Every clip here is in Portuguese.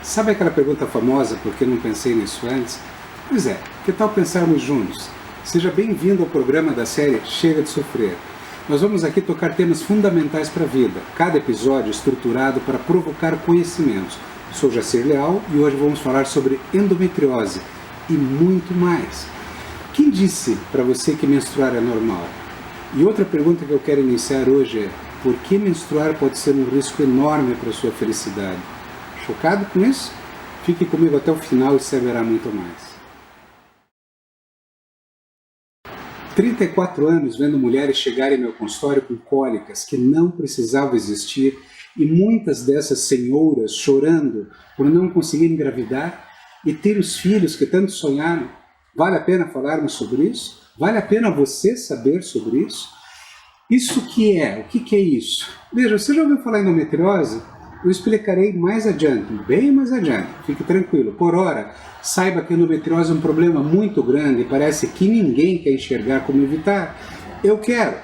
Sabe aquela pergunta famosa, por que não pensei nisso antes? Pois é, que tal pensarmos juntos? Seja bem-vindo ao programa da série Chega de Sofrer. Nós vamos aqui tocar temas fundamentais para a vida, cada episódio estruturado para provocar conhecimentos. Sou Jacir Leal e hoje vamos falar sobre endometriose e muito mais. Quem disse para você que menstruar é normal? E outra pergunta que eu quero iniciar hoje é: por que menstruar pode ser um risco enorme para a sua felicidade? Chocado com isso? Fique comigo até o final e saberá muito mais. 34 anos vendo mulheres chegarem ao meu consultório com cólicas que não precisavam existir e muitas dessas senhoras chorando por não conseguir engravidar e ter os filhos que tanto sonharam. Vale a pena falarmos sobre isso? Vale a pena você saber sobre isso? Isso que é? O que é isso? Veja, você já ouviu falar em endometriose? Eu explicarei mais adiante, bem mais adiante, fique tranquilo. Por ora, saiba que a endometriose é um problema muito grande e parece que ninguém quer enxergar como evitar. Eu quero.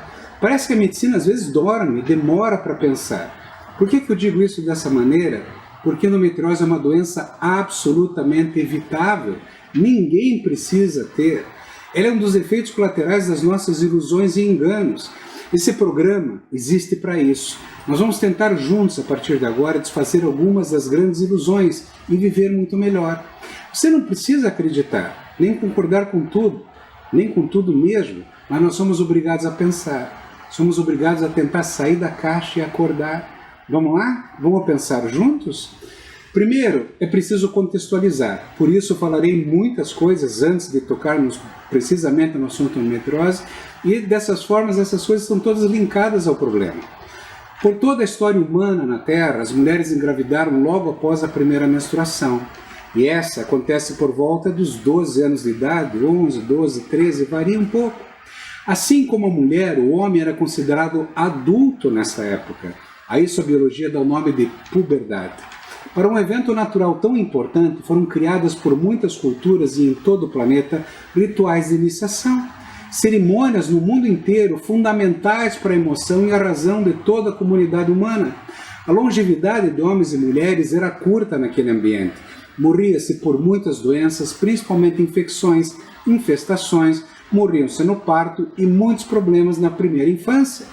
Parece que a medicina às vezes dorme, demora para pensar. Por que eu digo isso dessa maneira? Porque a endometriose é uma doença absolutamente evitável. Ninguém precisa ter. Ela é um dos efeitos colaterais das nossas ilusões e enganos. Esse programa existe para isso. Nós vamos tentar juntos, a partir de agora, desfazer algumas das grandes ilusões e viver muito melhor. Você não precisa acreditar, nem concordar com tudo, nem com tudo mesmo, mas nós somos obrigados a pensar. Somos obrigados a tentar sair da caixa e acordar. Vamos lá? Vamos pensar juntos? Primeiro, é preciso contextualizar. Por isso, eu falarei muitas coisas antes de tocarmos precisamente no assunto endometriose, e dessas formas, essas coisas estão todas linkadas ao problema. Por toda a história humana na Terra, as mulheres engravidaram logo após a primeira menstruação. E essa acontece por volta dos 12 anos de idade, 11, 12, 13, varia um pouco. Assim como a mulher, o homem era considerado adulto nessa época. A isso a biologia dá o nome de puberdade. Para um evento natural tão importante, foram criadas por muitas culturas e em todo o planeta rituais de iniciação. Cerimônias no mundo inteiro fundamentais para a emoção e a razão de toda a comunidade humana. A longevidade de homens e mulheres era curta naquele ambiente. Morria-se por muitas doenças, principalmente infecções, infestações, morriam-se no parto e muitos problemas na primeira infância.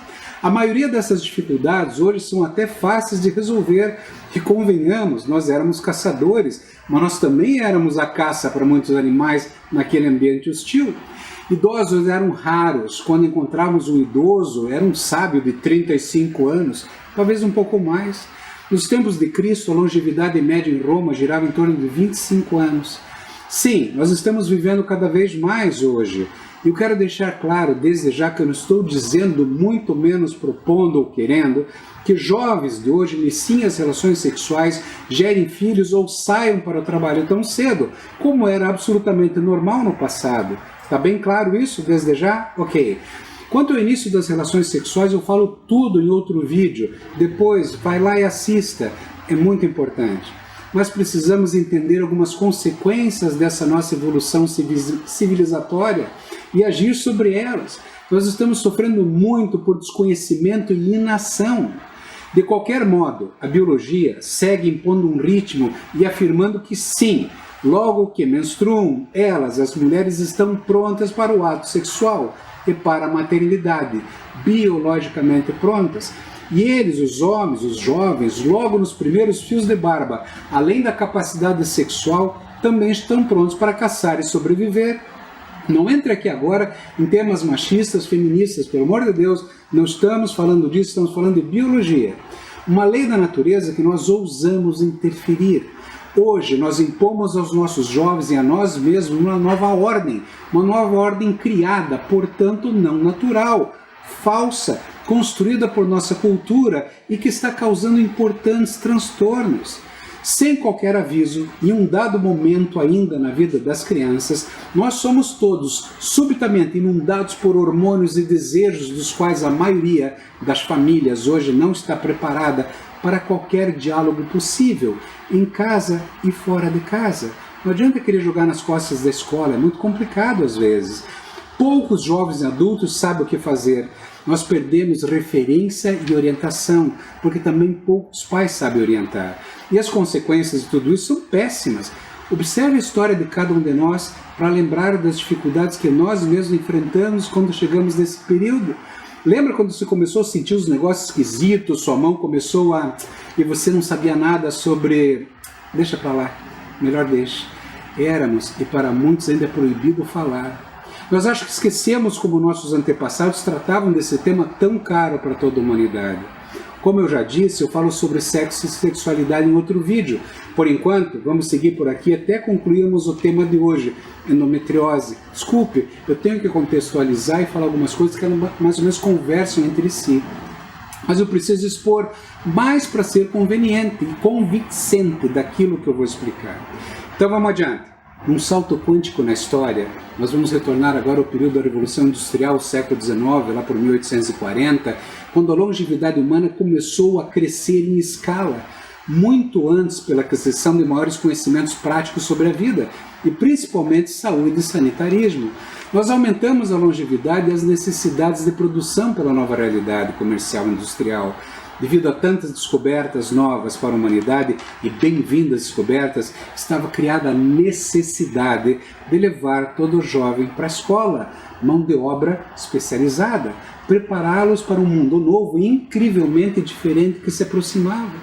A maioria dessas dificuldades hoje são até fáceis de resolver, e convenhamos, nós éramos caçadores, mas nós também éramos a caça para muitos animais naquele ambiente hostil. Idosos eram raros. Quando encontrávamos um idoso, era um sábio de 35 anos, talvez um pouco mais. Nos tempos de Cristo, a longevidade média em Roma girava em torno de 25 anos. Sim, nós estamos vivendo cada vez mais hoje. E eu quero deixar claro, desde já, que eu não estou dizendo, muito menos propondo ou querendo, que jovens de hoje iniciem as relações sexuais, gerem filhos ou saiam para o trabalho tão cedo, como era absolutamente normal no passado. Está bem claro isso desde já? Ok. Quanto ao início das relações sexuais, eu falo tudo em outro vídeo. Depois, vai lá e assista. É muito importante. Mas precisamos entender algumas consequências dessa nossa evolução civilizatória e agir sobre elas. Nós estamos sofrendo muito por desconhecimento e inação. De qualquer modo, a biologia segue impondo um ritmo e afirmando que sim, logo que menstruam, as mulheres estão prontas para o ato sexual e para a maternidade, biologicamente prontas. E eles, os homens, os jovens, logo nos primeiros fios de barba, além da capacidade sexual, também estão prontos para caçar e sobreviver. Não entre aqui agora em temas machistas, feministas, pelo amor de Deus, não estamos falando disso, estamos falando de biologia. Uma lei da natureza que nós ousamos interferir. Hoje nós impomos aos nossos jovens e a nós mesmos uma nova ordem criada, portanto não natural, falsa, construída por nossa cultura e que está causando importantes transtornos. Sem qualquer aviso, em um dado momento ainda na vida das crianças, nós somos todos subitamente inundados por hormônios e desejos dos quais a maioria das famílias hoje não está preparada para qualquer diálogo possível, em casa e fora de casa. Não adianta querer jogar nas costas da escola, é muito complicado às vezes. Poucos jovens e adultos sabem o que fazer. Nós perdemos referência e orientação, porque também poucos pais sabem orientar. E as consequências de tudo isso são péssimas. Observe a história de cada um de nós para lembrar das dificuldades que nós mesmos enfrentamos quando chegamos nesse período. Lembra quando você começou a sentir os negócios esquisitos, sua mão começou a... e você não sabia nada sobre... Deixa para lá, melhor deixa. Éramos, e para muitos ainda é proibido falar. Nós acho que esquecemos como nossos antepassados tratavam desse tema tão caro para toda a humanidade. Como eu já disse, eu falo sobre sexo e sexualidade em outro vídeo. Por enquanto, vamos seguir por aqui até concluirmos o tema de hoje, endometriose. Desculpe, eu tenho que contextualizar e falar algumas coisas que mais ou menos conversam entre si. Mas eu preciso expor mais para ser conveniente e convincente daquilo que eu vou explicar. Então vamos adiante. Um salto quântico na história, nós vamos retornar agora ao período da Revolução Industrial, século XIX, lá por 1840, quando a longevidade humana começou a crescer em escala, muito antes pela aquisição de maiores conhecimentos práticos sobre a vida, e principalmente saúde e sanitarismo. Nós aumentamos a longevidade e as necessidades de produção pela nova realidade comercial e industrial. Devido a tantas descobertas novas para a humanidade e bem-vindas descobertas, estava criada a necessidade de levar todo jovem para a escola, mão de obra especializada, prepará-los para um mundo novo e incrivelmente diferente que se aproximava.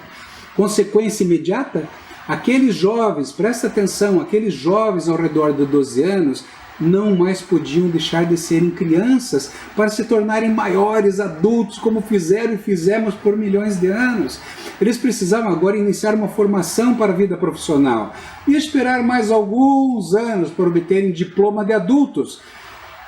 Consequência imediata? Aqueles jovens, presta atenção, aqueles jovens ao redor de 12 anos, não mais podiam deixar de serem crianças para se tornarem maiores adultos, como fizeram e fizemos por milhões de anos. Eles precisavam agora iniciar uma formação para a vida profissional e esperar mais alguns anos para obterem diploma de adultos.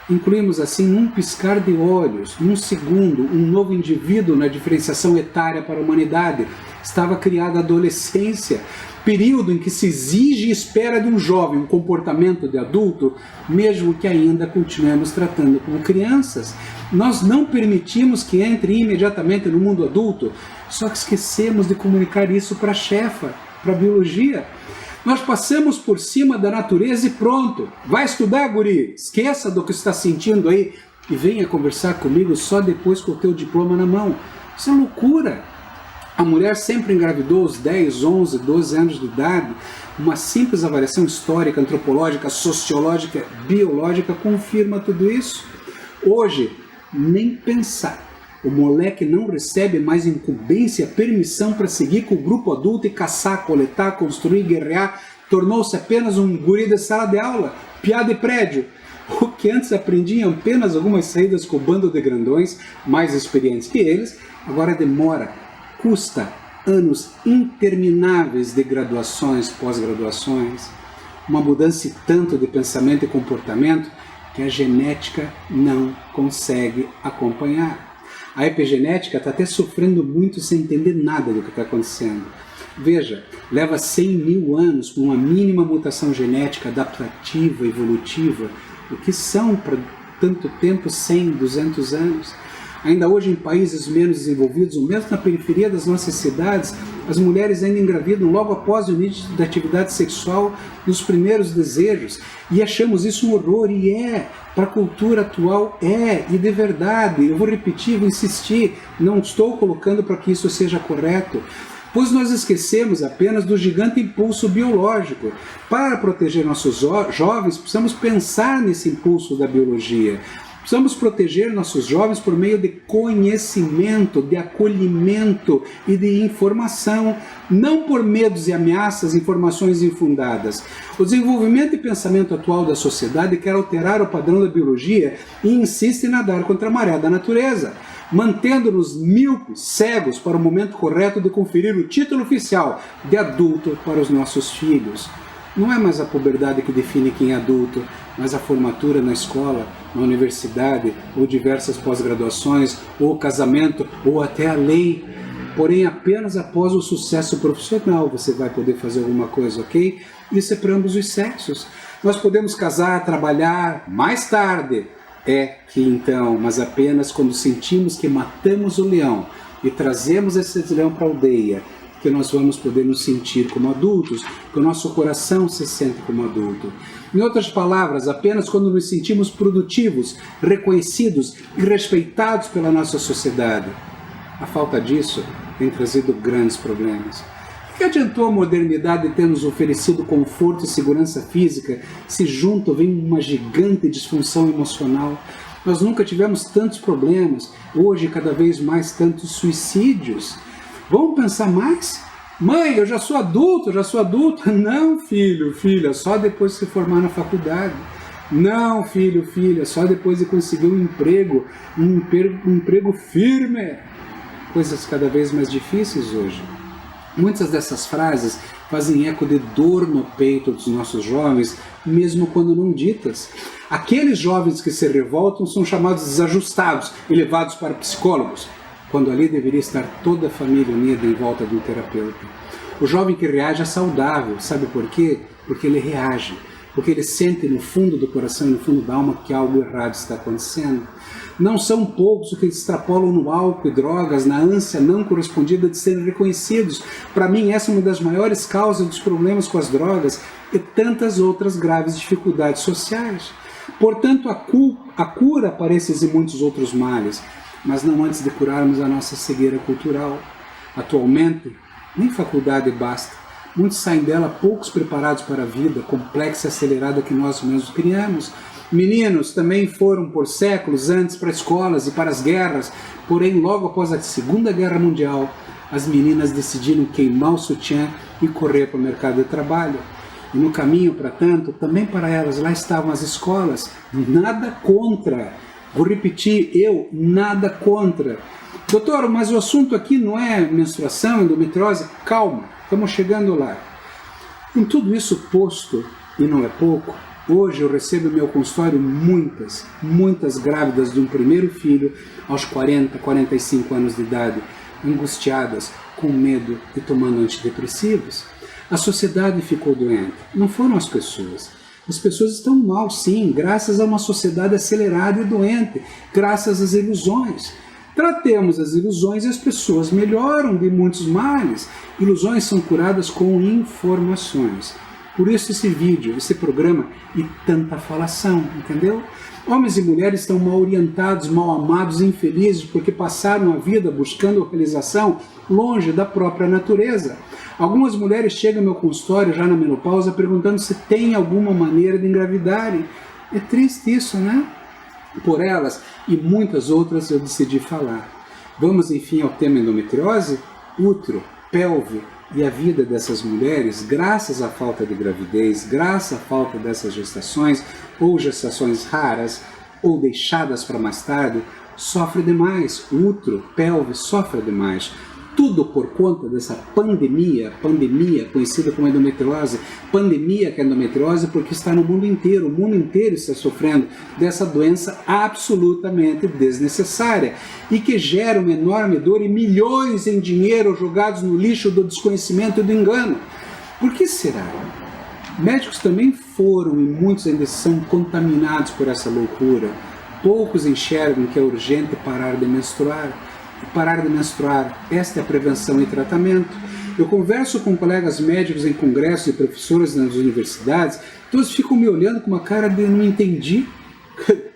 Incluímos assim, num piscar de olhos, num segundo, um novo indivíduo na diferenciação etária para a humanidade. Estava criada a adolescência, período em que se exige e espera de um jovem um comportamento de adulto, mesmo que ainda continuemos tratando como crianças. Nós não permitimos que entre imediatamente no mundo adulto, só que esquecemos de comunicar isso para a chefa, para a biologia. Nós passamos por cima da natureza e pronto. Vai estudar, guri? Esqueça do que está sentindo aí e venha conversar comigo só depois com o teu diploma na mão. Isso é loucura. A mulher sempre engravidou aos 10, 11, 12 anos de idade. Uma simples avaliação histórica, antropológica, sociológica, biológica confirma tudo isso. Hoje, nem pensar. O moleque não recebe mais incumbência, permissão para seguir com o grupo adulto e caçar, coletar, construir, guerrear. Tornou-se apenas um guri de sala de aula, piá de prédio. O que antes aprendiam apenas algumas saídas com o bando de grandões, mais experientes que eles, agora demora, custa anos intermináveis de graduações, pós-graduações. Uma mudança e tanto de pensamento e comportamento que a genética não consegue acompanhar. A epigenética está até sofrendo muito sem entender nada do que está acontecendo. Veja, leva 100 mil anos com uma mínima mutação genética adaptativa, evolutiva. O que são para tanto tempo, 100, 200 anos? Ainda hoje em países menos desenvolvidos, ou mesmo na periferia das nossas cidades, as mulheres ainda engravidam logo após o início da atividade sexual e os primeiros desejos. E achamos isso um horror, e para a cultura atual e de verdade. Eu vou repetir, vou insistir, não estou colocando para que isso seja correto, pois nós esquecemos apenas do gigante impulso biológico. Para proteger nossos jovens, precisamos pensar nesse impulso da biologia. Precisamos proteger nossos jovens por meio de conhecimento, de acolhimento e de informação, não por medos e ameaças, informações infundadas. O desenvolvimento e pensamento atual da sociedade quer alterar o padrão da biologia e insiste em nadar contra a maré da natureza, mantendo-nos míopes, cegos para o momento correto de conferir o título oficial de adulto para os nossos filhos. Não é mais a puberdade que define quem é adulto, mas a formatura na escola, na universidade, ou diversas pós-graduações, ou o casamento, ou até a lei. Porém, apenas após o sucesso profissional você vai poder fazer alguma coisa, ok? Isso é para ambos os sexos. Nós podemos casar, trabalhar mais tarde. Mas apenas quando sentimos que matamos o leão e trazemos esse leão para a aldeia, que nós vamos poder nos sentir como adultos, que o nosso coração se sente como adulto. Em outras palavras, apenas quando nos sentimos produtivos, reconhecidos e respeitados pela nossa sociedade. A falta disso tem trazido grandes problemas. O que adiantou a modernidade ter nos oferecido conforto e segurança física se junto vem uma gigante disfunção emocional? Nós nunca tivemos tantos problemas, hoje cada vez mais tantos suicídios. Vamos pensar mais? Mãe, eu já sou adulto, Não, filho, filha, só depois de se formar na faculdade. Não, filho, filha, só depois de conseguir um emprego firme. Coisas cada vez mais difíceis hoje. Muitas dessas frases fazem eco de dor no peito dos nossos jovens, mesmo quando não ditas. Aqueles jovens que se revoltam são chamados desajustados e levados para psicólogos, quando ali deveria estar toda a família unida em volta de um terapeuta. O jovem que reage é saudável, sabe por quê? Porque ele reage, porque ele sente no fundo do coração e no fundo da alma que algo errado está acontecendo. Não são poucos os que extrapolam no álcool e drogas, na ânsia não correspondida de serem reconhecidos. Para mim, essa é uma das maiores causas dos problemas com as drogas e tantas outras graves dificuldades sociais. Portanto, a cura para esses e muitos outros males, mas não antes de curarmos a nossa cegueira cultural. Atualmente, nem faculdade basta. Muitos saem dela poucos preparados para a vida complexa e acelerada que nós mesmos criamos. Meninos também foram por séculos antes para escolas e para as guerras, porém logo após a Segunda Guerra Mundial, as meninas decidiram queimar o sutiã e correr para o mercado de trabalho. E no caminho, para tanto, também para elas, lá estavam as escolas. Nada contra. Vou repetir, nada contra. Doutor, mas o assunto aqui não é menstruação, endometriose? Calma, estamos chegando lá. Com tudo isso posto, e não é pouco, hoje eu recebo no meu consultório muitas grávidas de um primeiro filho aos 40, 45 anos de idade, angustiadas, com medo e tomando antidepressivos. A sociedade ficou doente, não foram as pessoas. As pessoas estão mal, sim, graças a uma sociedade acelerada e doente, graças às ilusões. Tratemos as ilusões e as pessoas melhoram de muitos males. Ilusões são curadas com informações. Por isso esse vídeo, esse programa e tanta falação, entendeu? Homens e mulheres estão mal orientados, mal amados e infelizes porque passaram a vida buscando realização longe da própria natureza. Algumas mulheres chegam ao meu consultório já na menopausa perguntando se tem alguma maneira de engravidarem. É triste isso, né? Por elas e muitas outras eu decidi falar. Vamos enfim ao tema endometriose, útero, pelve e a vida dessas mulheres, graças à falta de gravidez, graças à falta dessas gestações, ou gestações raras, ou deixadas para mais tarde, sofre demais. O útero, pelve sofre demais. Tudo por conta dessa pandemia conhecida como endometriose, pandemia que é endometriose porque está no mundo inteiro, o mundo inteiro está sofrendo dessa doença absolutamente desnecessária e que gera uma enorme dor e milhões em dinheiro jogados no lixo do desconhecimento e do engano. Por que será? Médicos também foram e muitos ainda são contaminados por essa loucura. Poucos enxergam que é urgente parar de menstruar. Parar de menstruar, esta é a prevenção e tratamento. Eu converso com colegas médicos em congressos e professores nas universidades, todos ficam me olhando com uma cara de não entendi.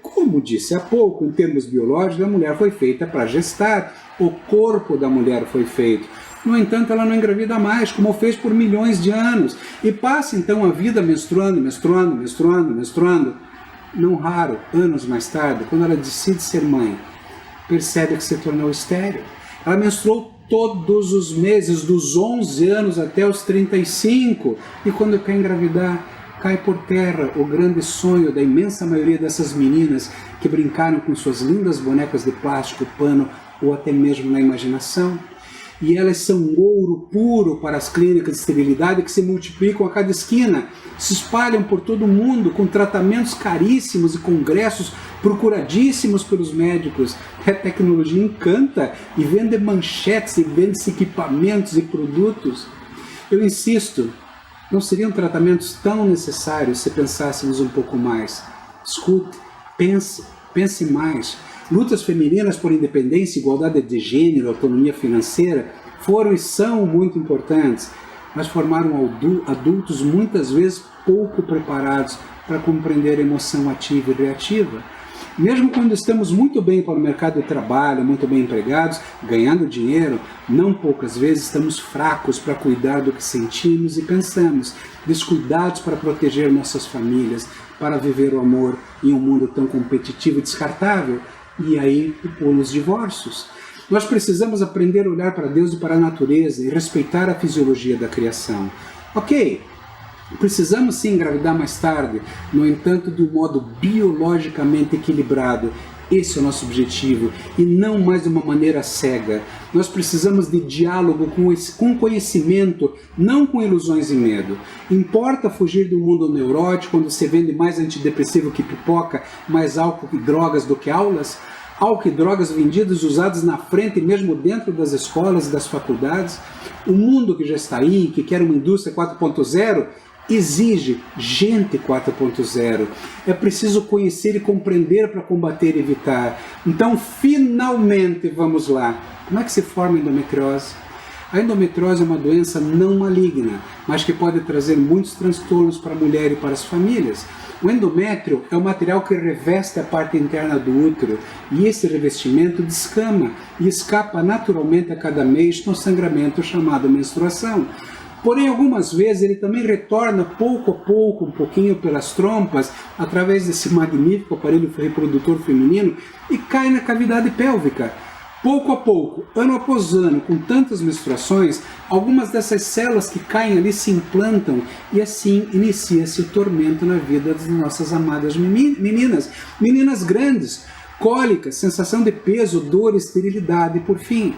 Como disse há pouco, em termos biológicos, a mulher foi feita para gestar, o corpo da mulher foi feito. No entanto, ela não engravida mais, como fez por milhões de anos, e passa então a vida menstruando. Não raro, anos mais tarde, quando ela decide ser mãe, percebe que se tornou estéril. Ela menstruou todos os meses, dos 11 anos até os 35, e quando quer engravidar, cai por terra o grande sonho da imensa maioria dessas meninas que brincaram com suas lindas bonecas de plástico, pano ou até mesmo na imaginação. E elas são ouro puro para as clínicas de esterilidade que se multiplicam a cada esquina, se espalham por todo o mundo com tratamentos caríssimos e congressos procuradíssimos pelos médicos. A tecnologia encanta e vende manchetes e vende equipamentos e produtos. Eu insisto, não seriam tratamentos tão necessários se pensássemos um pouco mais. Escute, pense mais. Lutas femininas por independência, igualdade de gênero, autonomia financeira, foram e são muito importantes, mas formaram adultos muitas vezes pouco preparados para compreender a emoção ativa e reativa. Mesmo quando estamos muito bem para o mercado de trabalho, muito bem empregados, ganhando dinheiro, não poucas vezes estamos fracos para cuidar do que sentimos e pensamos, descuidados para proteger nossas famílias, para viver o amor em um mundo tão competitivo e descartável, e aí os divórcios. Nós precisamos aprender a olhar para Deus e para a natureza e respeitar a fisiologia da criação. Ok, precisamos sim engravidar mais tarde, no entanto, de um modo biologicamente equilibrado. Esse é o nosso objetivo, e não mais de uma maneira cega. Nós precisamos de diálogo com conhecimento, não com ilusões e medo. Importa fugir do mundo neurótico, onde se vende mais antidepressivo que pipoca, mais álcool e drogas do que aulas? Álcool e drogas vendidos, usados na frente, mesmo dentro das escolas e das faculdades? O mundo que já está aí, que quer uma indústria 4.0, exige gente 4.0. É preciso conhecer e compreender para combater e evitar. Então, finalmente, vamos lá. Como é que se forma a endometriose? A endometriose é uma doença não maligna, mas que pode trazer muitos transtornos para a mulher e para as famílias. O endométrio é o material que reveste a parte interna do útero, e esse revestimento descama e escapa naturalmente a cada mês no sangramento chamado menstruação. Porém, algumas vezes ele também retorna pouco a pouco, um pouquinho pelas trompas, através desse magnífico aparelho reprodutor feminino, e cai na cavidade pélvica. Pouco a pouco, ano após ano, com tantas menstruações, algumas dessas células que caem ali se implantam, e assim inicia-se o tormento na vida das nossas amadas meninas. Meninas grandes, cólicas, sensação de peso, dor, esterilidade, e por fim.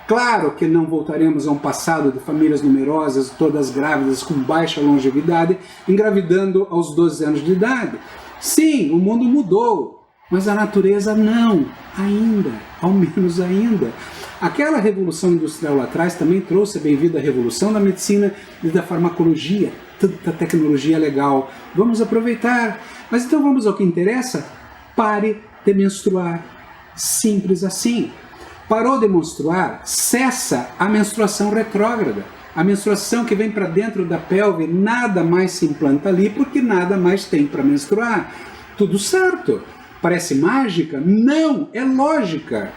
Claro que não voltaremos a um passado de famílias numerosas, todas grávidas com baixa longevidade, engravidando aos 12 anos de idade. Sim, o mundo mudou, mas a natureza não, ainda, ao menos ainda. Aquela revolução industrial lá atrás também trouxe a bem-vinda revolução da medicina e da farmacologia. Tanta tecnologia legal, vamos aproveitar. Mas então vamos ao que interessa? Pare de menstruar. Simples assim. Parou de menstruar, cessa a menstruação retrógrada. A menstruação que vem para dentro da pelve, nada mais se implanta ali, porque nada mais tem para menstruar. Tudo certo. Parece mágica? Não, é lógica.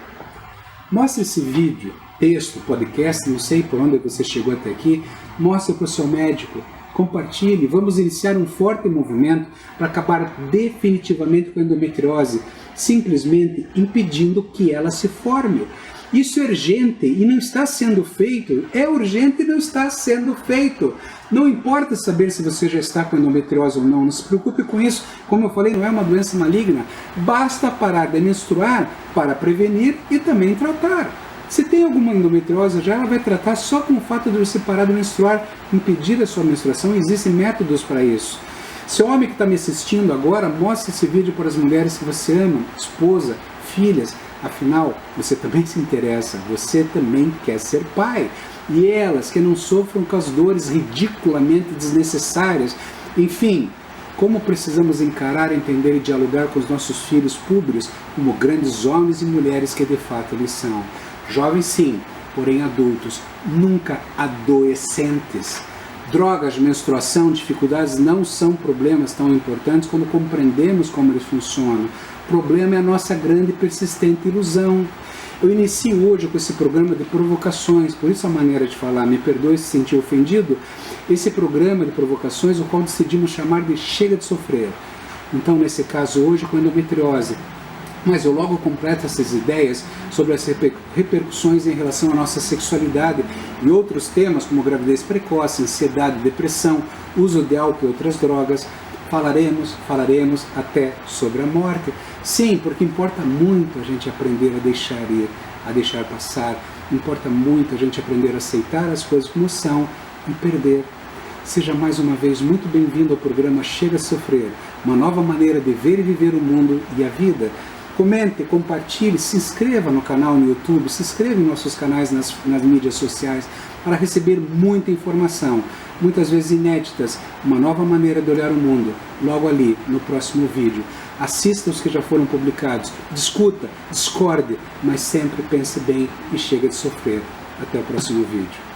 Mostre esse vídeo, texto, podcast, não sei por onde você chegou até aqui, mostre para o seu médico, compartilhe, vamos iniciar um forte movimento para acabar definitivamente com a endometriose, simplesmente impedindo que ela se forme. Isso é urgente e não está sendo feito. É urgente e não está sendo feito. Não importa saber se você já está com endometriose ou não, não se preocupe com isso. Como eu falei, não é uma doença maligna. Basta parar de menstruar para prevenir e também tratar. Se tem alguma endometriose, já ela vai tratar só com o fato de você parar de menstruar, impedir a sua menstruação. Existem métodos para isso. Se o homem que está me assistindo agora, mostre esse vídeo para as mulheres que você ama, esposa, filhas. Afinal, você também se interessa, você também quer ser pai. E elas que não sofram com as dores ridiculamente desnecessárias. Enfim, como precisamos encarar, entender e dialogar com os nossos filhos públicos como grandes homens e mulheres que de fato eles são. Jovens sim, porém adultos, nunca adolescentes. Drogas, menstruação, dificuldades não são problemas tão importantes quando compreendemos como eles funcionam. O problema é a nossa grande e persistente ilusão. Eu inicio hoje com esse programa de provocações, por isso a maneira de falar, me perdoe se sentir ofendido, esse programa de provocações, o qual decidimos chamar de Chega de Sofrer. Então, nesse caso hoje, com endometriose. Mas eu logo completo essas ideias sobre as repercussões em relação à nossa sexualidade e outros temas como gravidez precoce, ansiedade, depressão, uso de álcool e outras drogas. Falaremos até sobre a morte. Sim, porque importa muito a gente aprender a deixar ir, a deixar passar. Importa muito a gente aprender a aceitar as coisas como são e perder. Seja mais uma vez muito bem-vindo ao programa Chega a Sofrer, uma nova maneira de ver e viver o mundo e a vida. Comente, compartilhe, se inscreva no canal no YouTube, se inscreva em nossos canais nas mídias sociais para receber muita informação, muitas vezes inéditas, uma nova maneira de olhar o mundo, logo ali no próximo vídeo. Assista os que já foram publicados, discuta, discorde, mas sempre pense bem e chega de sofrer. Até o próximo vídeo.